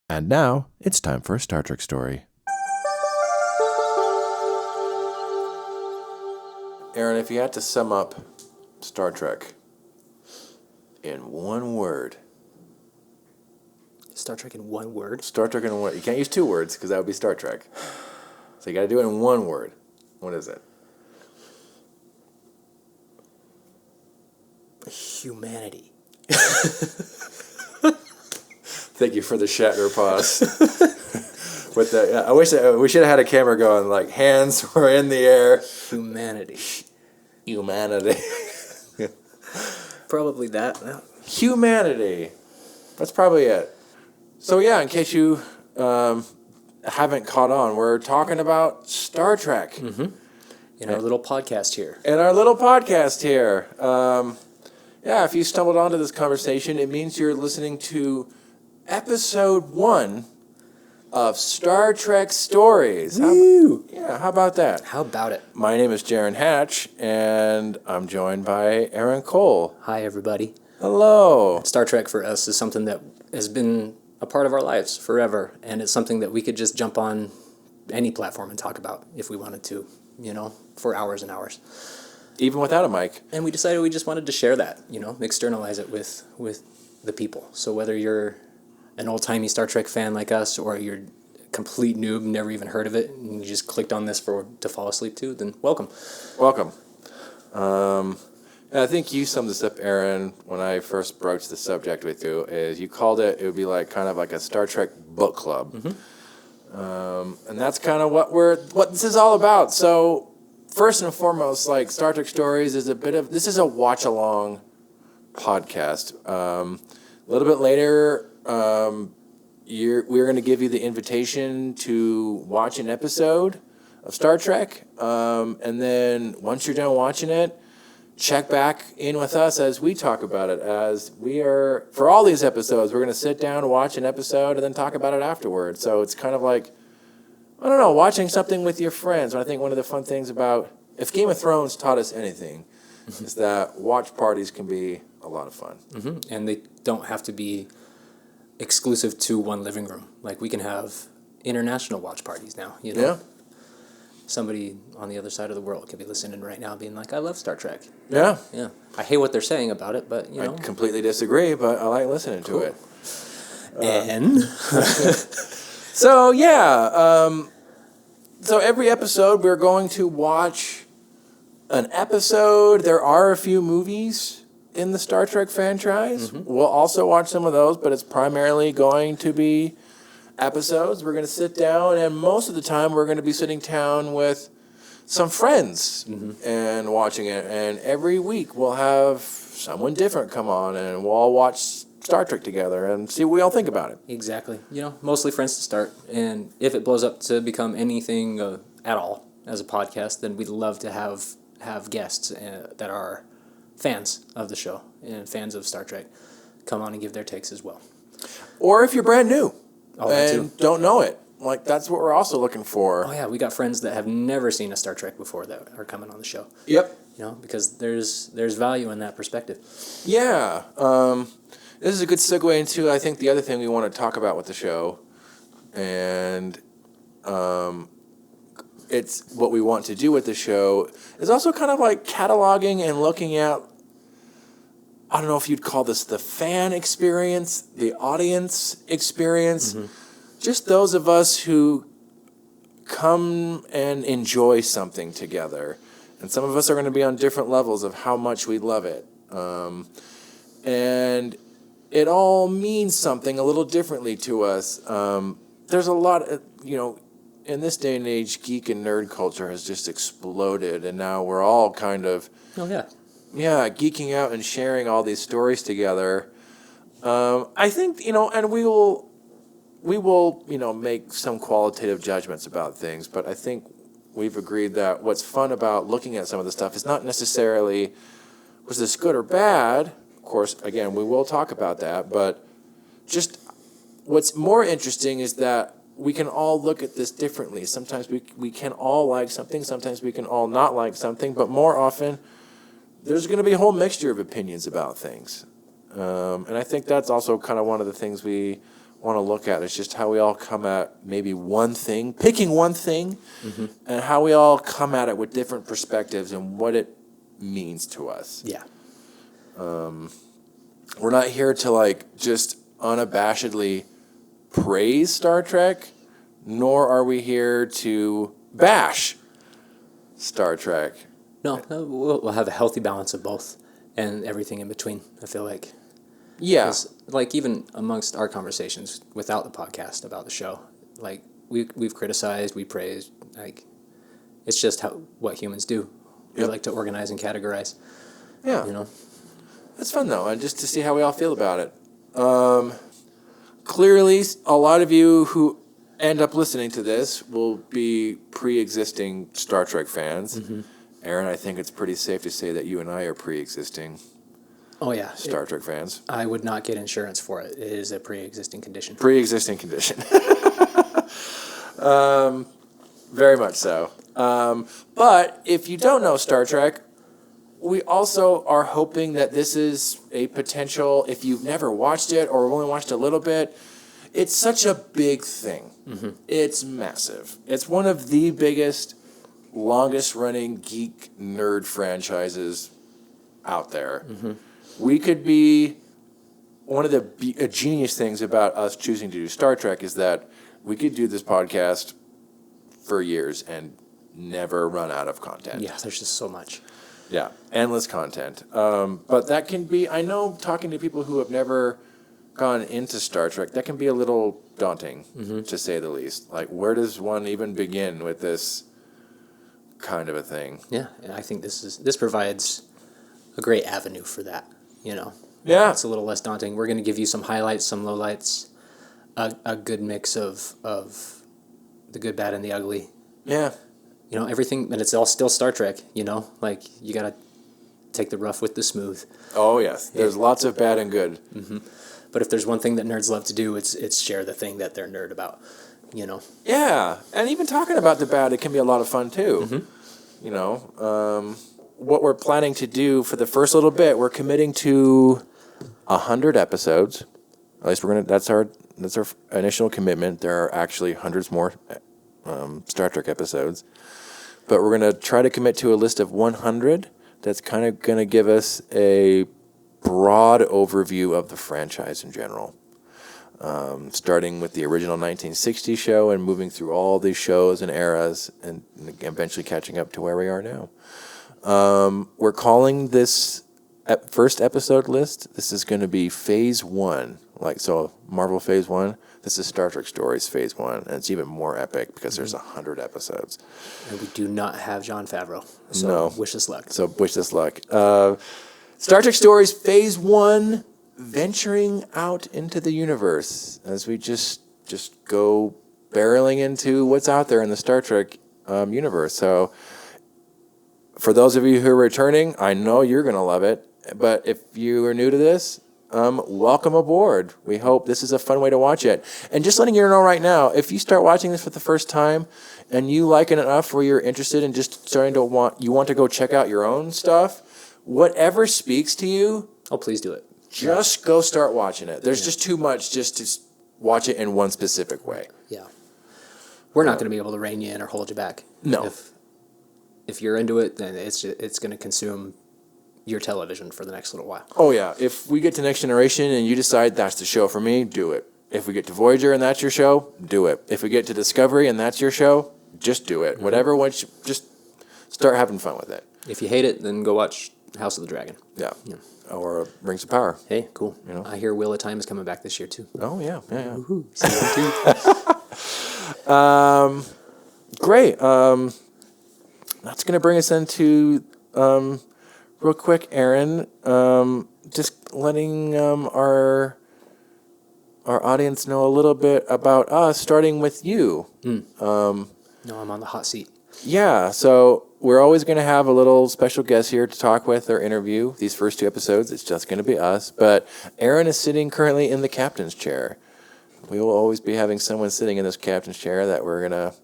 And now, it's time for a Star Trek story. Aaron, if you had to sum up Star Trek in one word. Star Trek in one word? Star Trek in one word. You can't use two words because that would be Star Trek. So you got to do it in one word. What is it? Humanity. Thank you for the Shatner pause. With the, I wish we should have had a camera going like hands were in the air. Humanity. Humanity. Probably that. Humanity. That's probably it. So yeah, in case you haven't caught on, we're talking about Star Trek. Mm-hmm. In our little podcast here. Yeah, if you stumbled onto this conversation, it means you're listening to episode 1 of Star Trek Stories. How about that? How about it? My name is Jaron Hatch, and I'm joined by Aaron Cole. Hi, everybody. Hello. Star Trek for us is something that has been a part of our lives forever, and it's something that we could just jump on any platform and talk about if we wanted to, for hours and hours. Even without a mic. And we decided we just wanted to share that, externalize it with the people. So whether you're an old-timey Star Trek fan like us, or you're a complete noob, never even heard of it, and you just clicked on this to fall asleep to, then welcome. Welcome. I think you summed this up, Aaron, when I first broached the subject with you, is you called it would be like kind of like a Star Trek book club. Mm-hmm. And that's kind of what this is all about. So first and foremost, like Star Trek Stories is this is a watch-along podcast. A little bit later, we're going to give you the invitation to watch an episode of Star Trek. And then once you're done watching it, check back in with us as we talk about it. As we are, for all these episodes, we're going to sit down and watch an episode and then talk about it afterwards. So it's kind of like, I don't know, watching something with your friends. And I think one of the fun things about, if Game of Thrones taught us anything, is that watch parties can be a lot of fun. Mm-hmm. And they don't have to be exclusive to one living room. Like, we can have international watch parties now, Yeah. Somebody on the other side of the world could be listening right now being like, I love Star Trek. Yeah. Yeah. I hate what they're saying about it, but, I completely disagree, but I like listening to it. And? So, yeah. So every episode we're going to watch an episode. There are a few movies in the Star Trek franchise. Mm-hmm. We'll also watch some of those, but it's primarily going to be episodes. We're going to sit down, and most of the time we're going to be sitting down with some friends and watching it. And every week we'll have someone different come on, and we'll all watch Star Trek together and see what we all think about it. Exactly. Mostly friends to start. And if it blows up to become anything at all as a podcast, then we'd love to have guests that are fans of the show and fans of Star Trek come on and give their takes as well. Or if you're brand new. That and too. Don't know it. Like, that's what we're also looking for. Oh, yeah, we got friends that have never seen a Star Trek before that are coming on the show. Yep. Because there's value in that perspective. Yeah. This is a good segue into, I think, the other thing we want to talk about with the show. And it's what we want to do with the show is also kind of like cataloging and looking at, I don't know if you'd call this the fan experience, the audience experience, just those of us who come and enjoy something together. And some of us are going to be on different levels of how much we love it. And it all means something a little differently to us. There's a lot of, in this day and age, geek and nerd culture has just exploded. And now we're all kind of... Oh, yeah. Yeah, geeking out and sharing all these stories together. I think, and we will, make some qualitative judgments about things, but I think we've agreed that what's fun about looking at some of the stuff is not necessarily, was this good or bad? Of course, again, we will talk about that, but just what's more interesting is that we can all look at this differently. Sometimes we can all like something, sometimes we can all not like something, but more often, there's going to be a whole mixture of opinions about things. And I think that's also kind of one of the things we want to look at is just how we all come at maybe one thing, picking one thing, and how we all come at it with different perspectives and what it means to us. Yeah. We're not here to like just unabashedly praise Star Trek, nor are we here to bash Star Trek. No, we'll have a healthy balance of both and everything in between, I feel like. Yeah. 'Cause, like, even amongst our conversations without the podcast about the show, like, we've criticized, we praised, like, it's just what humans do. We Yep. like to organize and categorize, Yeah. you know? It's fun though, and just to see how we all feel about it. Clearly, a lot of you who end up listening to this will be pre-existing Star Trek fans. Aaron, I think it's pretty safe to say that you and I are pre-existing Oh, yeah. Star Trek fans. I would not get insurance for it. It is a pre-existing condition. Pre-existing condition. Very much so. But if you don't know Star Trek, we also are hoping that this is a potential, if you've never watched it or only watched a little bit, it's such a big thing. It's massive. It's one of the biggest, longest running geek nerd franchises out there. We could be, one of the genius things about us choosing to do Star Trek is that we could do this podcast for years and never run out of content. Yeah, there's just so much. Yeah, endless content. But that can be, I know talking to people who have never gone into Star Trek, that can be a little daunting, to say the least. Like, where does one even begin with this kind of a thing? Yeah, and I think this provides a great avenue for that, you know? Yeah. It's a little less daunting. We're going to give you some highlights, some lowlights, a good mix of the good, bad, and the ugly. Yeah. You know, everything, and it's all still Star Trek, you know? Like, you got to take the rough with the smooth. Oh, yes. There's lots of bad and good. But if there's one thing that nerds love to do, it's share the thing that they're nerd about, you know? Yeah. And even talking about the bad, it can be a lot of fun, too. You know, what we're planning to do for the first little bit, we're committing to 100 episodes. At least that's our initial commitment. There are actually hundreds more Star Trek episodes. But we're going to try to commit to a list of 100 that's kind of going to give us a broad overview of the franchise in general. Starting with the original 1960 show and moving through all these shows and eras and eventually catching up to where we are now. We're calling this first episode list, this is going to be Phase 1. Like, so Marvel Phase 1, this is Star Trek Stories Phase 1. And it's even more epic because there's 100 episodes. And we do not have Jon Favreau. So No. wish us luck. So wish us luck. Star Trek Stories Phase 1, venturing out into the universe as we just go barreling into what's out there in the Star Trek universe. So for those of you who are returning, I know you're going to love it. But if you are new to this, welcome aboard. We hope this is a fun way to watch it. And just letting you know right now, if you start watching this for the first time and you like it enough where you're interested in just starting to want to go check out your own stuff, whatever speaks to you, Oh, please do it. just go start watching it. There's just too much just to watch it in one specific way. Yeah. We're not going to be able to rein you in or hold you back. No. If you're into it, then it's going to consume your television for the next little while. Oh, yeah. If we get to Next Generation and you decide that's the show for me, do it. If we get to Voyager and that's your show, do it. If we get to Discovery and that's your show, just do it. Whatever, just start having fun with it. If you hate it, then go watch House of the Dragon. Yeah. Or Rings of Power. Hey, cool. You know? I hear Wheel of Time is coming back this year, too. Oh, yeah. Woohoo. Season 2. Great. That's going to bring us into, real quick, Aaron, just letting our audience know a little bit about us, starting with you. No, I'm on the hot seat. Yeah, so we're always going to have a little special guest here to talk with or interview. These first 2 episodes, it's just going to be us. But Aaron is sitting currently in the captain's chair. We will always be having someone sitting in this captain's chair that we're going to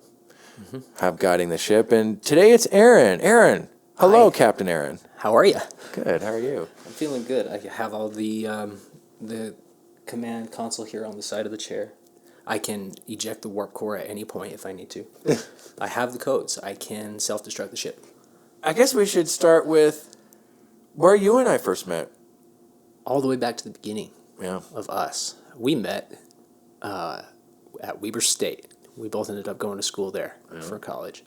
have guiding the ship. And today it's Aaron. Aaron, hello, Hi. Captain Aaron. How are you? Good, how are you? I'm feeling good. I have all the command console here on the side of the chair. I can eject the warp core at any point if I need to. I have the codes. I can self-destruct the ship. I guess we should start with where you and I first met. All the way back to the beginning Yeah. of us. We met at Weber State. We both ended up going to school there for college.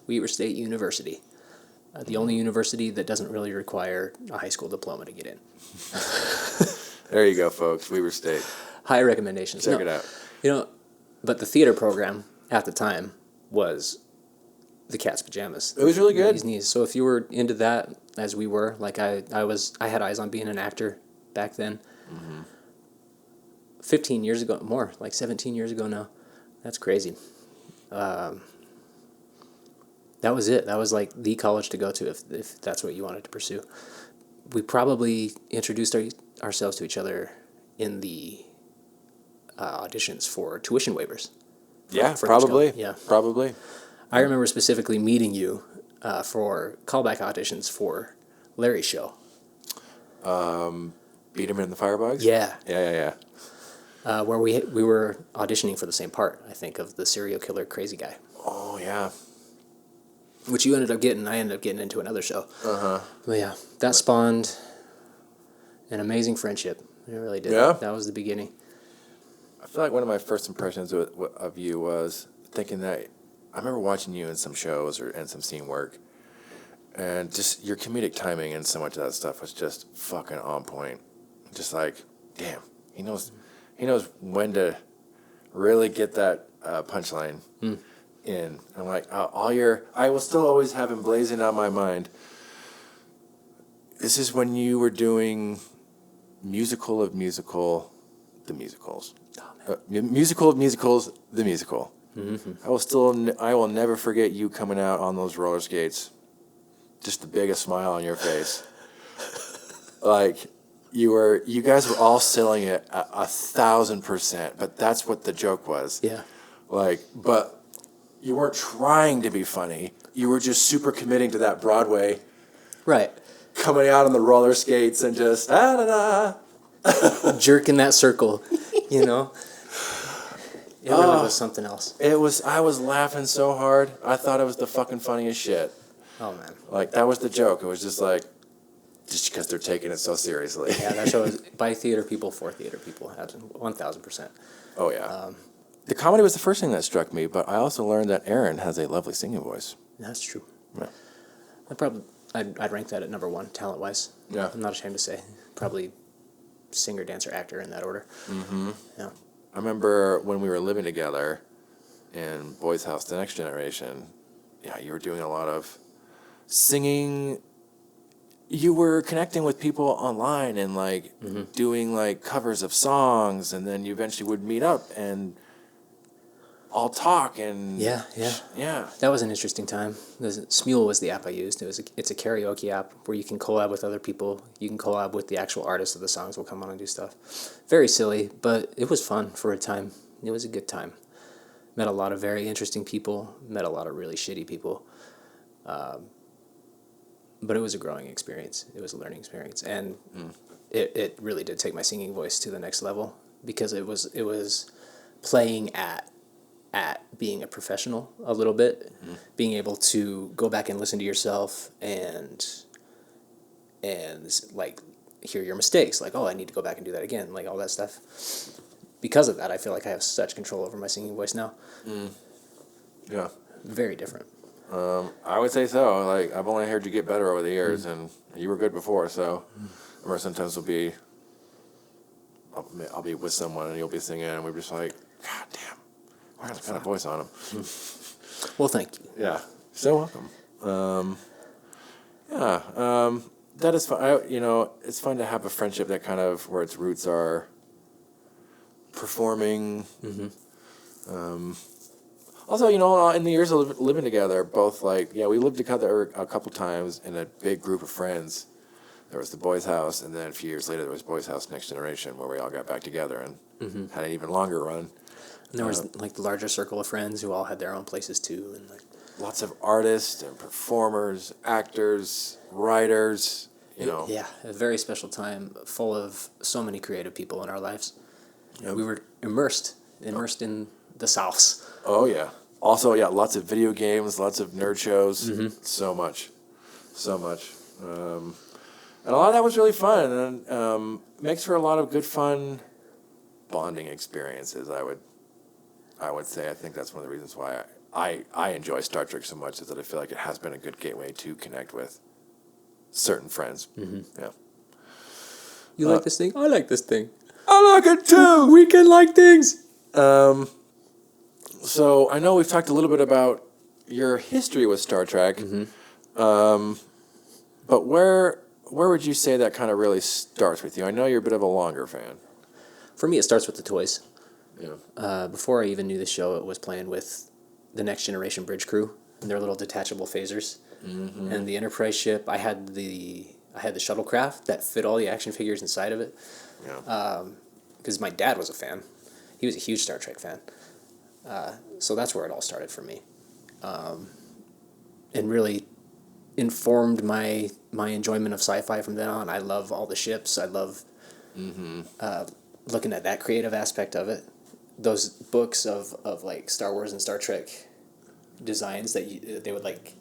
Weber State University. The only university that doesn't really require a high school diploma to get in. There you go, folks. Weber State. High recommendations. Check it out. You know, but the theater program at the time was the Cat's Pajamas. It was really good. Bee's Knees. So if you were into that, as we were, like I had eyes on being an actor back then. 15 years ago, more, like 17 years ago now. That's crazy. That was it. That was like the college to go to if that's what you wanted to pursue. We probably introduced ourselves to each other in the auditions for tuition waivers. Yeah, for probably. Hitchcock. Yeah. Probably. I remember specifically meeting you for callback auditions for Larry's show. Beat him in the Firebugs? Yeah. Yeah. Where we were auditioning for the same part, I think, of the serial killer crazy guy. Oh, yeah. Which you ended up getting. I ended up getting into another show. Uh-huh. But yeah, that spawned an amazing friendship. It really did. Yeah? That was the beginning. I feel like one of my first impressions of you was thinking that I remember watching you in some shows and some scene work, and just your comedic timing and so much of that stuff was just fucking on point. Just like, damn, he knows when to really get that punchline in. I'm like, I will still always have emblazoned on my mind. This is when you were doing Musical of Musical, the musicals. Musical of Musicals, the musical. Mm-hmm. I will never forget you coming out on those roller skates. Just the biggest smile on your face. Like, you guys were all selling it 1,000%, but that's what the joke was. Yeah. Like, but you weren't trying to be funny. You were just super committing to that Broadway. Right. Coming out on the roller skates and just Jerking that circle, you know? It really was something else. I was laughing so hard. I thought it was the fucking funniest shit. Oh, man. Like, that was the joke. It was just like, just because they're taking it so seriously. Yeah, that show was by theater people, for theater people. 1,000%. Oh, yeah. The comedy was the first thing that struck me, but I also learned that Aaron has a lovely singing voice. That's true. Yeah. I'd rank that at number one, talent-wise. Yeah. I'm not ashamed to say. Probably singer, dancer, actor in that order. Mm-hmm. Yeah. I remember when we were living together in Boys House, The Next Generation, yeah, you were doing a lot of singing. You were connecting with people online and, like, doing, like, covers of songs, and then you eventually would meet up and all talk and... Yeah. That was an interesting time. Smule was the app I used. It's a karaoke app where you can collab with other people. You can collab with the actual artists of the songs will come on and do stuff. Very silly, but it was fun for a time. It was a good time. Met a lot of very interesting people. Met a lot of really shitty people. But it was a growing experience. It was a learning experience. And it really did take my singing voice to the next level because it was playing at being a professional a little bit, being able to go back and listen to yourself and like hear your mistakes, like, oh, I need to go back and do that again, like all that stuff. Because of that, I feel like I have such control over my singing voice now. Yeah. Very different. I would say so. Like, I've only heard you get better over the years, and you were good before, so I remember sometimes I'll be with someone and you'll be singing, and we're just like, God damn. I got that kind of voice on him. Well, thank you. Yeah. So welcome. That is fun. It's fun to have a friendship that kind of, where its roots are performing. Also, in the years of living together, both we lived together a couple times in a big group of friends. There was the Boys House, and then a few years later there was Boys House Next Generation, where we all got back together and had an even longer run. And there was like the larger circle of friends who all had their own places too, and like lots of artists and performers, actors, writers. Yeah, a very special time, full of so many creative people in our lives. Yep. We were immersed in the Souths. Oh yeah. Also, yeah, lots of video games, lots of nerd shows, so much. And a lot of that was really fun, and makes for a lot of good fun bonding experiences. I would say. I think that's one of the reasons why I enjoy Star Trek so much, is that I feel like it has been a good gateway to connect with certain friends. Yeah. You like this thing? I like this thing. I like it too. We can like things. So I know we've talked a little bit about your history with Star Trek, but where would you say that kind of really starts with you? I know you're a bit of a longer fan. For me, it starts with the toys. Yeah. Before I even knew the show, it was playing with the Next Generation bridge crew and their little detachable phasers, and the Enterprise ship. I had the shuttlecraft that fit all the action figures inside of it. Yeah. Because my dad was a fan. He was a huge Star Trek fan. So that's where it all started for me. And really informed my enjoyment of sci-fi from then on. I love all the ships. I love looking at that creative aspect of it. Those books of like Star Wars and Star Trek designs that they would like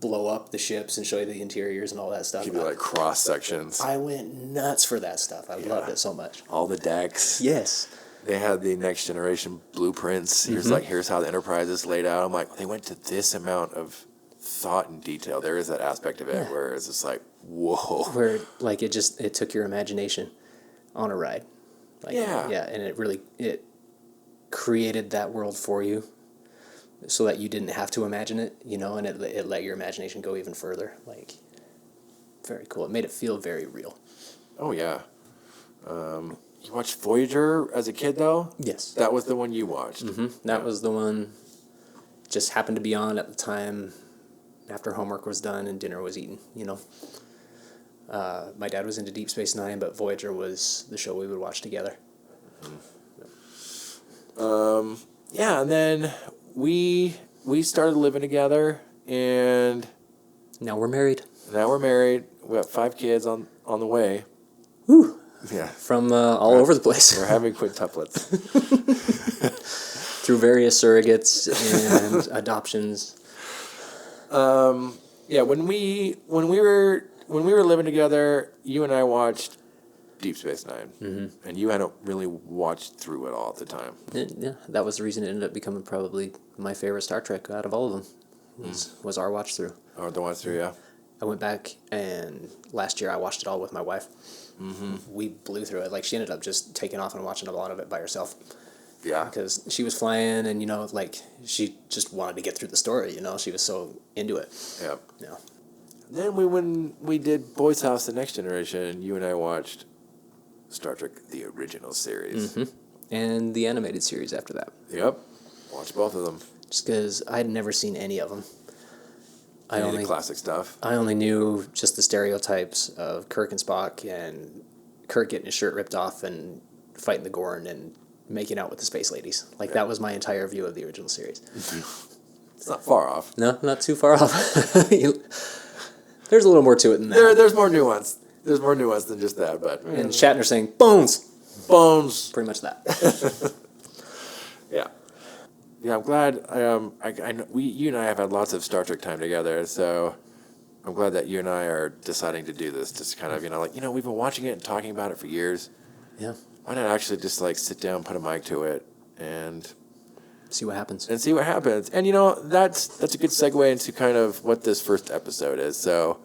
blow up the ships and show you the interiors and all that stuff. Give you like cross sections. I went nuts for that stuff. I loved it so much. All the decks. Yes. They had the Next Generation blueprints. Here's how the Enterprise is laid out. I'm like, they went to this amount of thought and detail. There is that aspect of it where it's just like, whoa. Where like it took your imagination on a ride. Like, yeah, and it created that world for you, so that you didn't have to imagine it, and it let your imagination go even further. Like, very cool. It made it feel very real. Oh yeah. You watched Voyager as a kid though? Yes. That was the one you watched. That was the one. Just happened to be on at the time, after homework was done and dinner was eaten. My dad was into Deep Space Nine, but Voyager was the show we would watch together. Yeah, and then we started living together, and Now we're married. we got 5 kids on the way. Woo! Yeah. From all over the place. We're having quintuplets. Through various surrogates and adoptions. Yeah, when we were living together, you and I watched Deep Space Nine, and you hadn't really watched through it all at the time. Yeah, that was the reason it ended up becoming probably my favorite Star Trek out of all of them. Was our watch through. Oh, the watch through, yeah. I went back, and last year I watched it all with my wife. We blew through it. Like, she ended up just taking off and watching a lot of it by herself. Yeah. Because she was flying, and like she just wanted to get through the story. She was so into it. Yeah. Yeah. Then when we did Boy's House: The Next Generation, you and I watched Star Trek: The Original Series. And the animated series after that. Yep. Watched both of them. Just because I had never seen any of them. The classic stuff. I only knew just the stereotypes of Kirk and Spock, and Kirk getting his shirt ripped off and fighting the Gorn and making out with the space ladies. Like, that was my entire view of the original series. It's not far off. No, not too far off. There's a little more to it than that. There's more nuance. There's more nuance than just that, but... And Shatner saying, "Bones!" Bones! Pretty much that. Yeah. Yeah, I'm glad. You and I have had lots of Star Trek time together, so I'm glad that you and I are deciding to do this. Just kind of, we've been watching it and talking about it for years. Yeah. Why not actually just sit down, put a mic to it, and see what happens? And that's a good segue into kind of what this first episode is. So,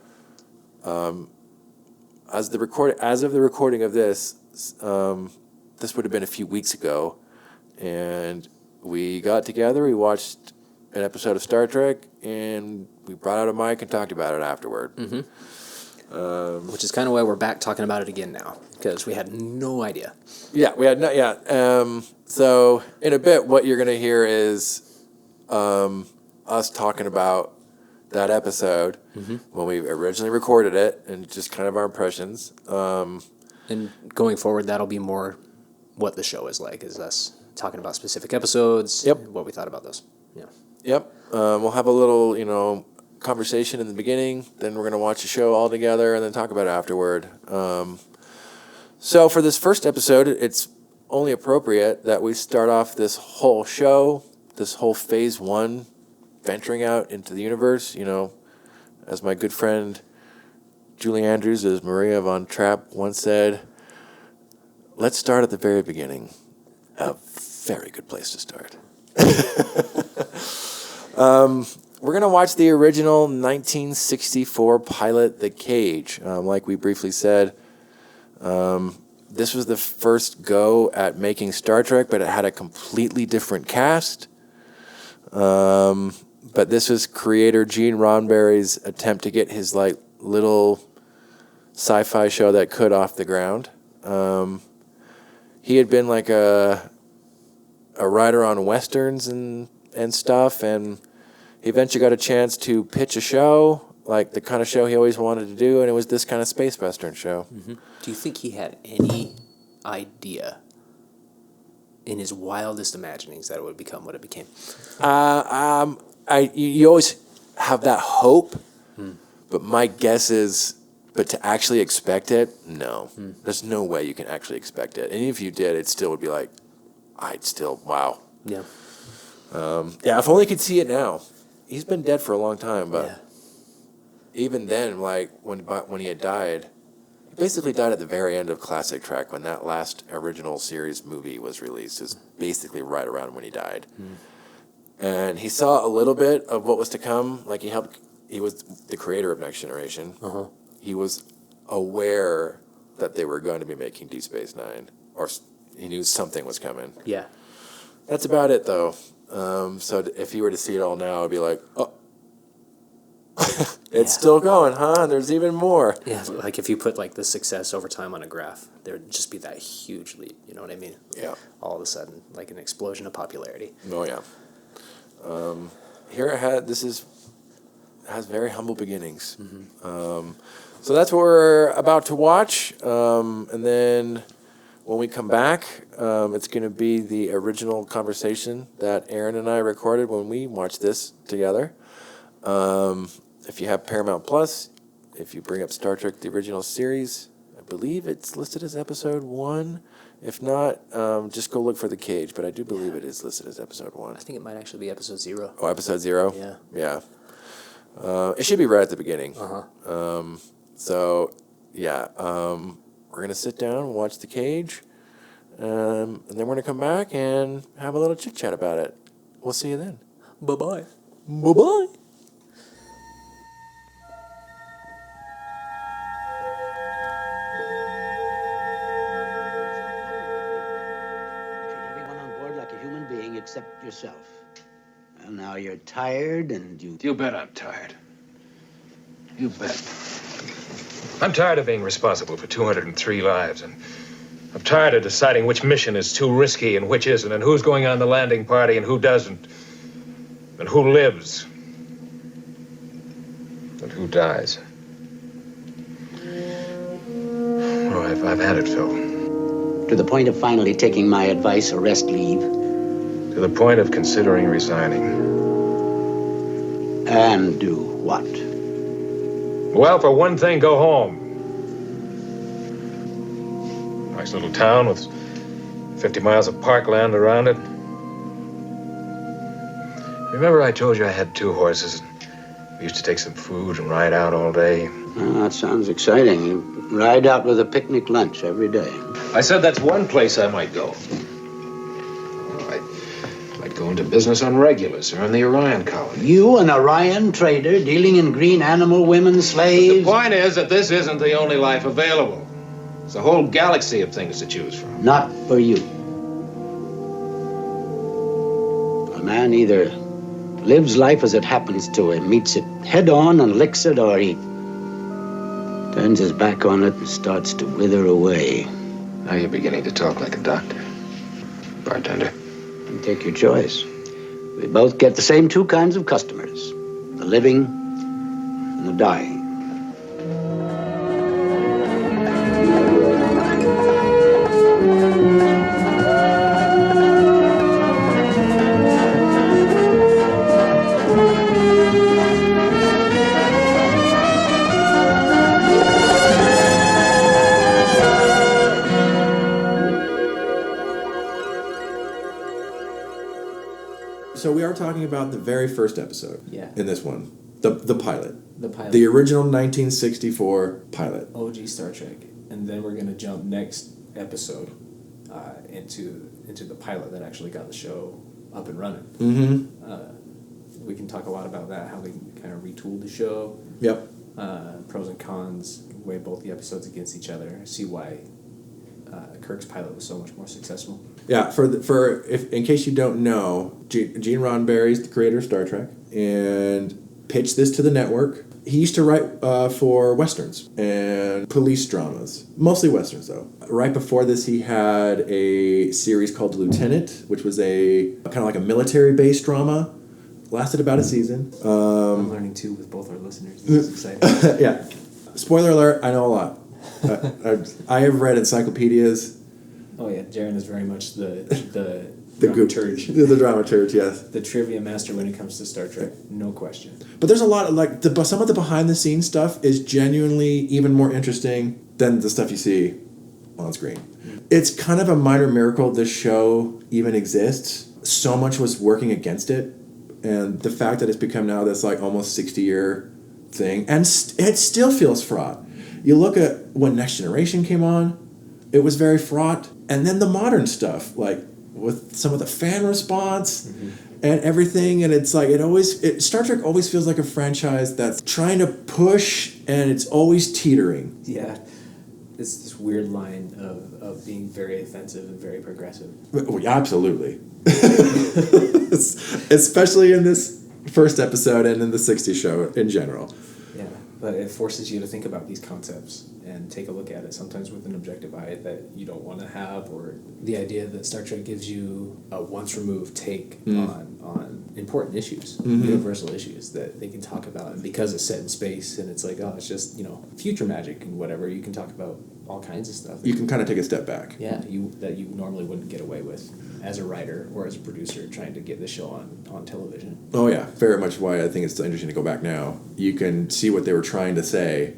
as of the recording of this, this would have been a few weeks ago, and we got together. We watched an episode of Star Trek, and we brought out a mic and talked about it afterward. Which is kind of why we're back talking about it again now, because we had no idea. Yeah, we had no. Yeah. So in a bit, what you're gonna hear is us talking about that episode when we originally recorded it, and just kind of our impressions. And going forward, that'll be more what the show is like, is us talking about specific episodes. Yep. And what we thought about those. Yeah. Yep. We'll have a little, conversation in the beginning. Then we're gonna watch the show all together, and then talk about it afterward. So for this first episode, it's only appropriate that we start off this whole show, this whole phase 1, venturing out into the universe, as my good friend Julie Andrews, as Maria von Trapp once said, let's start at the very beginning. A very good place to start. We're going to watch the original 1964 pilot, The Cage. Like we briefly said, this was the first go at making Star Trek, but it had a completely different cast. But this was creator Gene Roddenberry's attempt to get his little sci-fi show that could off the ground. He had been a writer on westerns and stuff, and he eventually got a chance to pitch a show, like the kind of show he always wanted to do, and it was this kind of space western show. Mm-hmm. Do you think he had any idea in his wildest imaginings that it would become what it became? You always have that hope, but my guess is, but to actually expect it, no. There's no way you can actually expect it. And if you did, it still would be wow. Yeah. If only I could see it now. He's been dead for a long time, but even then, when he had died, he basically died at the very end of Classic Trek when that last original series movie was released. It was basically right around when he died. And he saw a little bit of what was to come. He was the creator of Next Generation. Uh-huh. He was aware that they were going to be making Deep Space Nine, or he knew something was coming. Yeah. That's about it, though. So if you were to see it all now, it'd be like, oh, it's still going, huh? There's even more. Yeah, like if you put the success over time on a graph, there would just be that huge leap. You know what I mean? Yeah. All of a sudden, like an explosion of popularity. Oh yeah. Has very humble beginnings. Mm-hmm. So that's what we're about to watch, and then when we come back, it's going to be the original conversation that Aaron and I recorded when we watched this together. If you have Paramount Plus, if you bring up Star Trek, the original series, I believe it's listed as episode 1. If not, just go look for The Cage, but I do believe it is listed as episode 1. I think it might actually be episode 0. Oh, episode 0? Yeah. Yeah. It should be right at the beginning. Uh-huh. We're going to sit down and watch The Cage, and then we're going to come back and have a little chit-chat about it. We'll see you then. Bye-bye. Bye-bye. Treat everyone on board like a human being except yourself. Well, now you're tired and you... You bet I'm tired. You bet. I'm tired of being responsible for 203 lives, and I'm tired of deciding which mission is too risky and which isn't, and who's going on the landing party and who doesn't, and who lives, and who dies. Oh, I've had it, Phil. To the point of finally taking my advice, arrest leave. To the point of considering resigning. And do what? Well, for one thing, go home. Nice little town with 50 miles of parkland around it. Remember I told you I had 2 horses? We used to take some food and ride out all day. Well, that sounds exciting. You ride out with a picnic lunch every day. I said that's one place I might go. I'd go into business on Regulus or on the Orion colony. You, an Orion trader, dealing in green animal women slaves? The point is that this isn't the only life available. There's a whole galaxy of things to choose from. Not for you. A man either lives life as it happens to him, meets it head-on and licks it, or he turns his back on it and starts to wither away. Now you're beginning to talk like a doctor. Bartender. You take your choice. We both get the same 2 kinds of customers. The living and the dying. So we are talking about the very first episode. Yeah. In this one, the pilot. The pilot. The original 1964 pilot. OG Star Trek, and then we're gonna jump next episode into the pilot that actually got the show up and running. Mm-hmm. We can talk a lot about that, how they kind of retooled the show. Yep. Pros and cons, weigh both the episodes against each other, see why Kirk's pilot was so much more successful. Yeah, in case you don't know, Gene Roddenberry's the creator of Star Trek and pitched this to the network. He used to write for westerns and police dramas, mostly westerns though. Right before this, he had a series called Lieutenant, which was a kind of like a military-based drama. Lasted about a season. I'm learning too with both our listeners. This is exciting. Yeah. Spoiler alert, I know a lot. I have read encyclopedias. Oh yeah, Jaren is very much the dramaturge. The dramaturge, yes. The trivia master when it comes to Star Trek, no question. But there's a lot of some of the behind the scenes stuff is genuinely even more interesting than the stuff you see on screen. It's kind of a minor miracle this show even exists. So much was working against it, and the fact that it's become now this like almost 60-year thing, and it still feels fraught. You look at when Next Generation came on, it was very fraught, and then the modern stuff like with some of the fan response and everything, and it's like Star Trek always feels like a franchise that's trying to push and it's always teetering. Yeah, it's this weird line of being very offensive and very progressive. Well, absolutely. Especially in this first episode and in the 60s show in general. Yeah, but it forces you to think about these concepts and take a look at it, sometimes with an objective eye that you don't want to have, or the idea that Star Trek gives you a once-removed take on important issues, universal issues that they can talk about. And because it's set in space and it's like, oh, it's just, future magic and whatever, you can talk about all kinds of stuff. You can kind of take a step back. Yeah, that you normally wouldn't get away with as a writer or as a producer trying to get the show on television. Oh yeah, very much why I think it's so interesting to go back now. You can see what they were trying to say.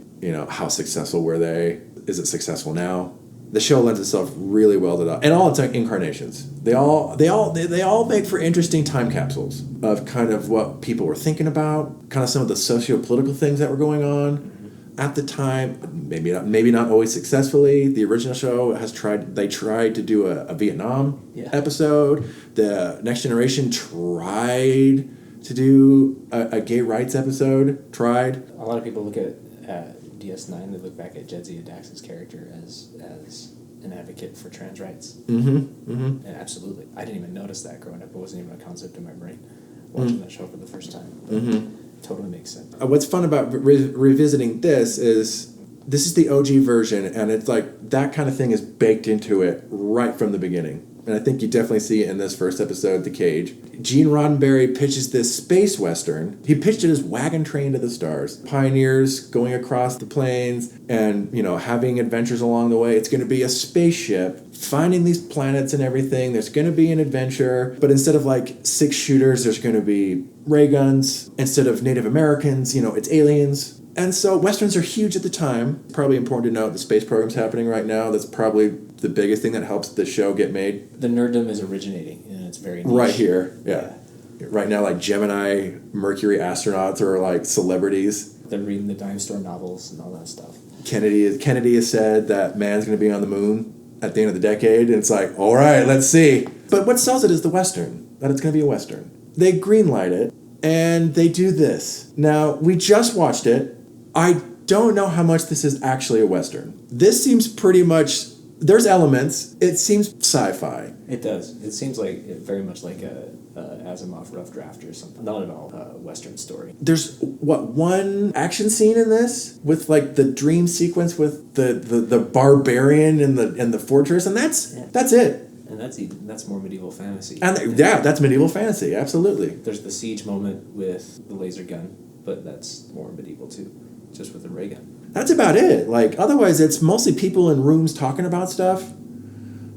How successful were they? Is it successful now? The show lends itself really well to that, and all its incarnations. They all make for interesting time capsules of kind of what people were thinking about, kind of some of the socio-political things that were going on at the time. Maybe not always successfully. The original show tried to do a Vietnam episode. The Next Generation tried to do a gay rights episode. A lot of people look at DS9, they look back at Jadzia Dax's character as an advocate for trans rights. And absolutely. I didn't even notice that growing up. It wasn't even a concept in my brain watching that show for the first time. Totally makes sense. What's fun about revisiting this is the OG version, and it's like that kind of thing is baked into it right from the beginning. And I think you definitely see it in this first episode, The Cage. Gene Roddenberry pitches this space western. He pitched it as Wagon Train to the Stars. Pioneers going across the plains and, having adventures along the way. It's going to be a spaceship, finding these planets and everything. There's going to be an adventure. But instead of like 6 shooters, there's going to be ray guns. Instead of Native Americans, it's aliens. And so westerns are huge at the time. Probably important to note the space program's happening right now. That's probably the biggest thing that helps the show get made. The nerddom is originating, and it's very niche. Right here, yeah. Right now, like Gemini, Mercury astronauts are like celebrities. They're reading the dime store novels and all that stuff. Kennedy has said that man's going to be on the moon at the end of the decade, and it's like, all right, let's see. But what sells it is the western, that it's going to be a western. They greenlight it, and they do this. Now, we just watched it. I don't know how much this is actually a western. This seems pretty much... There's elements. It seems sci-fi. It does. It seems very much like a Asimov rough draft or something. Not at all a Western story. There's one action scene in this with like the dream sequence with the barbarian in the fortress, and that's it. And that's more medieval fantasy. And that's medieval fantasy. Absolutely. There's the siege moment with the laser gun, but that's more medieval too, just with the ray gun. That's about it. Like, otherwise, it's mostly people in rooms talking about stuff.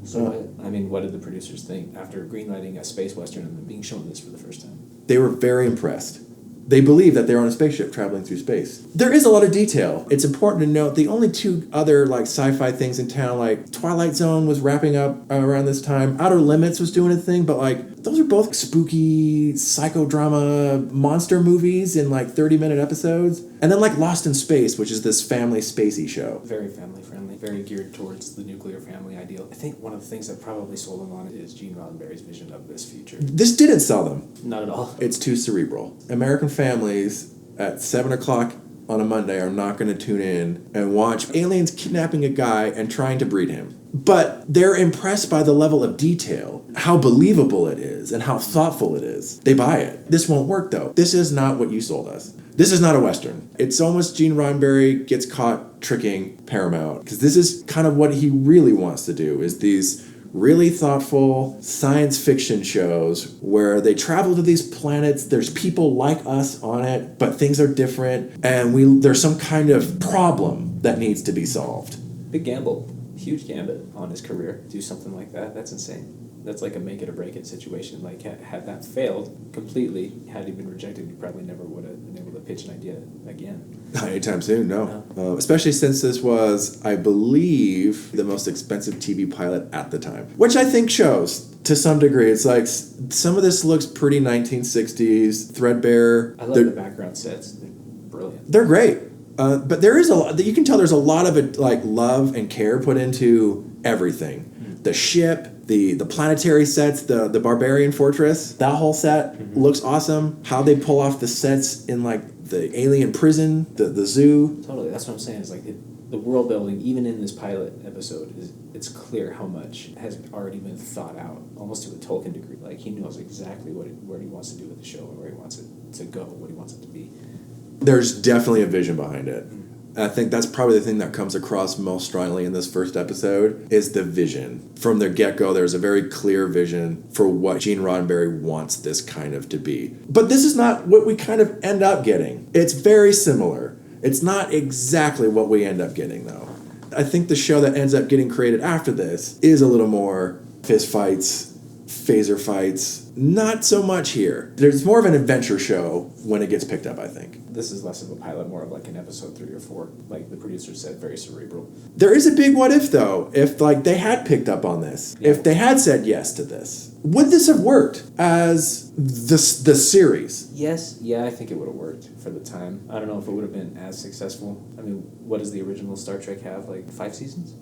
So, what did the producers think after greenlighting a space western and being shown this for the first time? They were very impressed. They believe that they're on a spaceship traveling through space. There is a lot of detail. It's important to note the only 2 other like sci-fi things in town, like Twilight Zone was wrapping up around this time. Outer Limits was doing a thing, but like Those are both spooky psychodrama monster movies in like 30-minute episodes. And then like Lost in Space, which is this family spacey show. Very family friendly, very geared towards the nuclear family ideal. I think one of the things that probably sold them on it is Gene Roddenberry's vision of this future. This didn't sell them. Not at all. It's too cerebral. American families at 7 o'clock on a Monday are not going to tune in and watch aliens kidnapping a guy and trying to breed him. But they're impressed by the level of detail, how believable it is, and how thoughtful it is. They buy it. This won't work, though. This is not what you sold us. This is not a Western. It's almost Gene Roddenberry gets caught tricking Paramount, because this is kind of what he really wants to do, is these really thoughtful science fiction shows where they travel to these planets. There's people like us on it, but things are different, and there's some kind of problem that needs to be solved. Big gamble. Huge gambit on his career. Do something like that. That's insane. That's like a make it or break it situation. Like, had that failed completely, had he been rejected, he probably never would have been able to pitch an idea again. Not anytime soon, no. Especially since this was, I believe, the most expensive TV pilot at the time. Which I think shows, to some degree. It's like, some of this looks pretty 1960s, threadbare. I love the background sets. They're brilliant. They're great. But there is a lot, you can tell there's a lot of like love and care put into everything. Mm-hmm. The ship, the planetary sets, the barbarian fortress, that whole set looks awesome. How they pull off the sets in like the alien prison, the zoo. Totally, that's what I'm saying. It's like the world building, even in this pilot episode, it's clear how much has already been thought out, almost to a Tolkien degree. Like, he knows exactly what he wants to do with the show and where he wants it to go, what he wants it to be. There's definitely a vision behind it. And I think that's probably the thing that comes across most strongly in this first episode is the vision. From the get-go, there's a very clear vision for what Gene Roddenberry wants this kind of to be. But this is not what we kind of end up getting. It's very similar. It's not exactly what we end up getting, though. I think the show that ends up getting created after this is a little more fist fights, phaser fights. Not so much here. There's more of an adventure show when it gets picked up, I think. This is less of a pilot, more of like an episode 3 or 4. Like the producer said, very cerebral. There is a big what if, though. If like they had picked up on this, if they had said yes to this, would this have worked as the series? Yes. Yeah, I think it would have worked for the time. I don't know if it would have been as successful. I mean, what does the original Star Trek have? Like 5 seasons?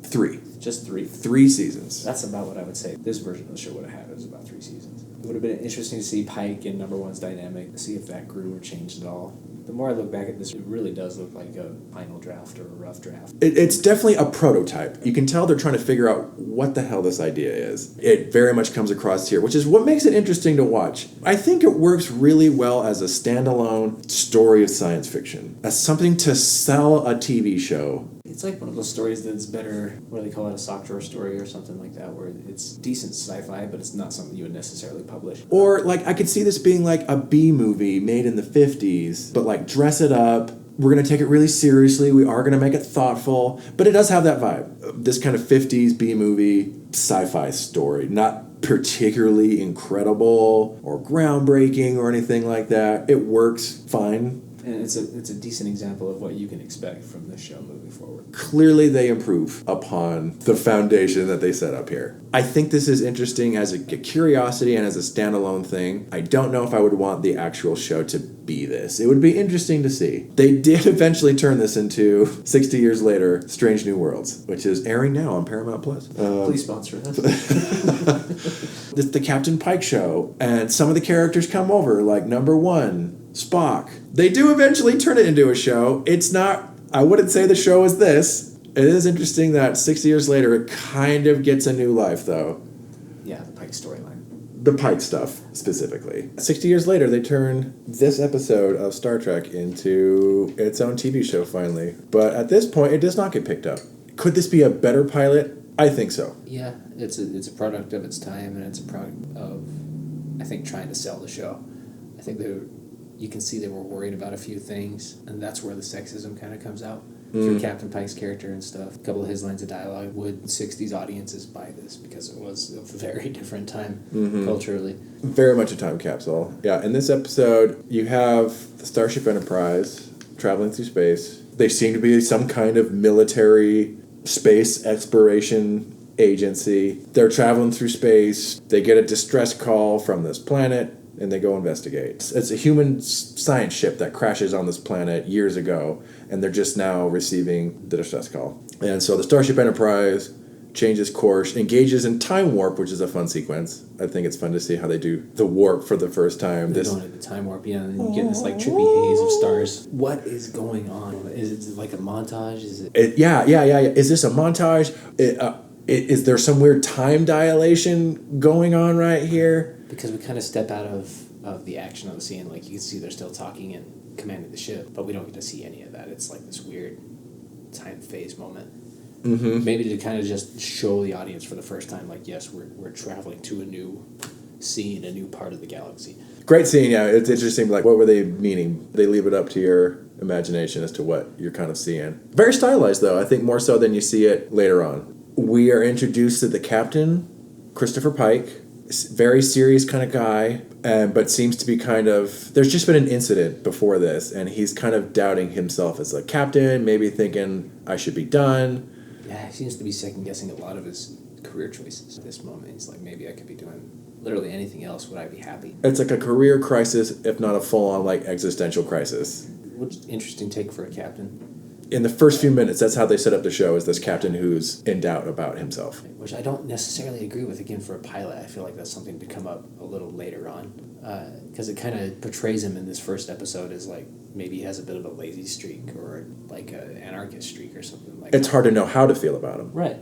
3. Just 3. 3 seasons. That's about what I would say this version of the show would have had. It was about 3 seasons. It would have been interesting to see Pike and Number One's dynamic, see if that grew or changed at all. The more I look back at this, it really does look like a final draft or a rough draft. It's definitely a prototype. You can tell they're trying to figure out what the hell this idea is. It very much comes across here, which is what makes it interesting to watch. I think it works really well as a standalone story of science fiction, as something to sell a TV show. It's like one of those stories that's better, what do they call it, a sock drawer story or something like that, where it's decent sci-fi, but it's not something you would necessarily publish. Or, like, I could see this being like a B movie made in the 50s, but like dress it up. We're going to take it really seriously. We are going to make it thoughtful, but it does have that vibe. This kind of 50s B movie sci-fi story, not particularly incredible or groundbreaking or anything like that. It works fine. And it's a decent example of what you can expect from this show moving forward. Clearly they improve upon the foundation that they set up here. I think this is interesting as a curiosity and as a standalone thing. I don't know if I would want the actual show to be this. It would be interesting to see. They did eventually turn this into, 60 years later, Strange New Worlds, which is airing now on Paramount+. Please sponsor us. The Captain Pike show, and some of the characters come over, like Number One, Spock. They do eventually turn it into a show. It's not, I wouldn't say the show is this. It is interesting that 60 years later, it kind of gets a new life, though. Yeah, the Pike storyline. The Pike stuff, specifically. 60 years later, they turn this episode of Star Trek into its own TV show, finally. But at this point, it does not get picked up. Could this be a better pilot? I think so. Yeah, it's a product of its time, and it's a product of, I think, trying to sell the show. I think you can see they were worried about a few things, and that's where the sexism kind of comes out through Captain Pike's character and stuff. A couple of his lines of dialogue. Would 60s audiences buy this? Because it was a very different time culturally. Very much a time capsule. Yeah, in this episode, you have the Starship Enterprise traveling through space. They seem to be some kind of military space exploration agency. They're traveling through space. They get a distress call from this planet, and they go investigate. It's a human science ship that crashes on this planet years ago, and they're just now receiving the distress call. And so the Starship Enterprise changes course, engages in time warp, which is a fun sequence. I think it's fun to see how they do the warp for the first time. They're going into time warp, yeah, and you get this like trippy haze of stars. What is going on? Is it like a montage? Is it? Yeah. Is this a montage? Is there some weird time dilation going on right here? Because we kind of step out of the action of the scene. Like, you can see they're still talking and commanding the ship, but we don't get to see any of that. It's like this weird time phase moment. Mm-hmm. Maybe to kind of just show the audience for the first time, like, yes, we're traveling to a new scene, a new part of the galaxy. Great scene, yeah. It's interesting, like, what were they meaning? They leave it up to your imagination as to what you're kind of seeing. Very stylized, though. I think more so than you see it later on. We are introduced to the captain, Christopher Pike. Very serious kind of guy, but seems to be kind of... There's just been an incident before this, and he's kind of doubting himself as a captain, maybe thinking, I should be done. Yeah, he seems to be second-guessing a lot of his career choices at this moment. He's like, maybe I could be doing literally anything else. Would I be happy? It's like a career crisis, if not a full-on, like, existential crisis. Which interesting take for a captain. In the first few minutes, that's how they set up the show, is this captain who's in doubt about himself. Which I don't necessarily agree with. Again, for a pilot, I feel like that's something to come up a little later on. Because it kind of portrays him in this first episode as like, maybe he has a bit of a lazy streak or like an anarchist streak or something like that. It's hard to know how to feel about him. Right.